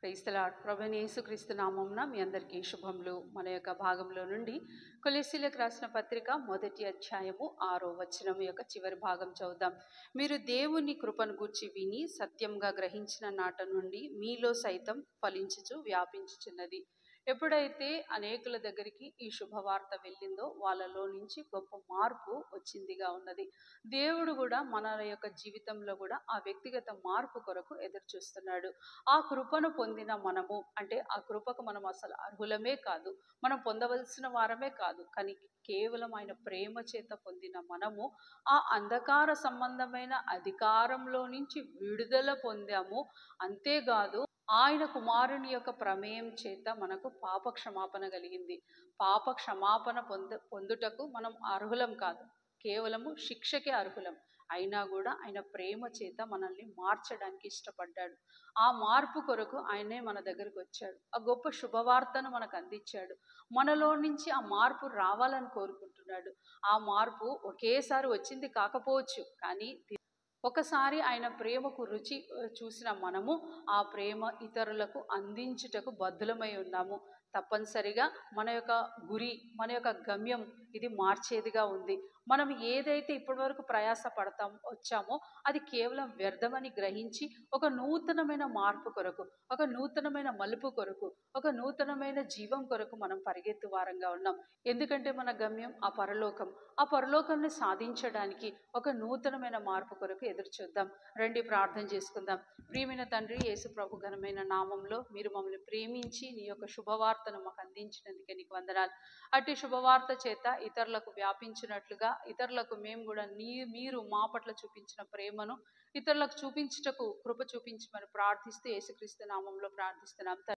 Praise the lord. ప్రభువైన యేసుక్రీస్తు నామమున మీ అందరికీ శుభములు. మన యొక్క భాగంలో నుండి కొలొస్సీయులకు రాసిన పత్రిక 1వ అధ్యాయము 6వ వచనం యొక్క చివరి భాగం చదువుదాం. మీరు దేవుని కృపను గూర్చి విని సత్యంగా గ్రహించిన నాట నుండి మీలో సైతం ఫలించుచు వ్యాపించుచున్నది. ఎప్పుడైతే అనేకుల దగ్గరికి ఈ శుభవార్త వెళ్ళిందో వాళ్ళలో నుంచి గొప్ప మార్పు వచ్చిందిగా ఉన్నది. దేవుడు కూడా మన యొక్క జీవితంలో కూడా ఆ వ్యక్తిగత మార్పు కొరకు ఎదురు చూస్తున్నాడు. ఆ కృపను పొందిన మనము, అంటే ఆ కృపకు మనం అసలు అర్హులమే కాదు, మనం పొందవలసిన వారమే కాదు, కానీ కేవలం ఆయన ప్రేమ చేత పొందిన మనము ఆ అంధకార సంబంధమైన అధికారంలో నుంచి విడుదల పొందాము. అంతేకాదు ఆయన కుమారుని యొక్క ప్రమేయం చేత మనకు పాప క్షమాపణ కలిగింది. పాప క్షమాపణ పొందుటకు మనం అర్హులం కాదు, కేవలము శిక్షకే అర్హులం. అయినా కూడా ఆయన ప్రేమ చేత మనల్ని మార్చడానికి ఇష్టపడ్డాడు. ఆ మార్పు కొరకు ఆయనే మన దగ్గరకు వచ్చాడు. ఆ గొప్ప శుభవార్తను మనకు అందించాడు. మనలో నుంచి ఆ మార్పు రావాలని కోరుకుంటున్నాడు. ఆ మార్పు ఒకేసారి వచ్చింది కాకపోవచ్చు, కానీ ఒకసారి ఆయన ప్రేమకు రుచి చూసిన మనము ఆ ప్రేమ ఇతరులకు అందించుటకు బద్ధులమై ఉన్నాము. తప్పనిసరిగా మన యొక్క గురి, మన యొక్క గమ్యం ఇది మార్చేదిగా ఉంది. మనం ఏదైతే ఇప్పటివరకు ప్రయాస వచ్చామో అది కేవలం వ్యర్థమని గ్రహించి ఒక నూతనమైన మార్పు కొరకు, ఒక నూతనమైన మలుపు కొరకు, ఒక నూతనమైన జీవం కొరకు మనం పరిగెత్తు వారంగా ఉన్నాం. ఎందుకంటే మన గమ్యం ఆ పరలోకం. ఆ పరలోకాన్ని సాధించడానికి ఒక నూతనమైన మార్పు కొరకు ఎదురు చూద్దాం. రండి ప్రార్థన చేసుకుందాం. ప్రియమైన తండ్రి, యేసు ప్రభు ఘనమైన నామంలో మీరు మమ్మల్ని ప్రేమించి నీ యొక్క శుభవార్తను మాకు అందించినందుకే నీకు వందనాలు. అట్టి శుభవార్త చేత ఇతరులకు వ్యాపించినట్లుగా ఇతరులకు మేము కూడా మీరు మా పట్ల చూపించిన ప్రేమను ఇతరులకు చూపించుటకు కృప చూపించమని ప్రార్థిస్తూ యేసుక్రీస్తు నామంలో ప్రార్థిస్తున్నాం.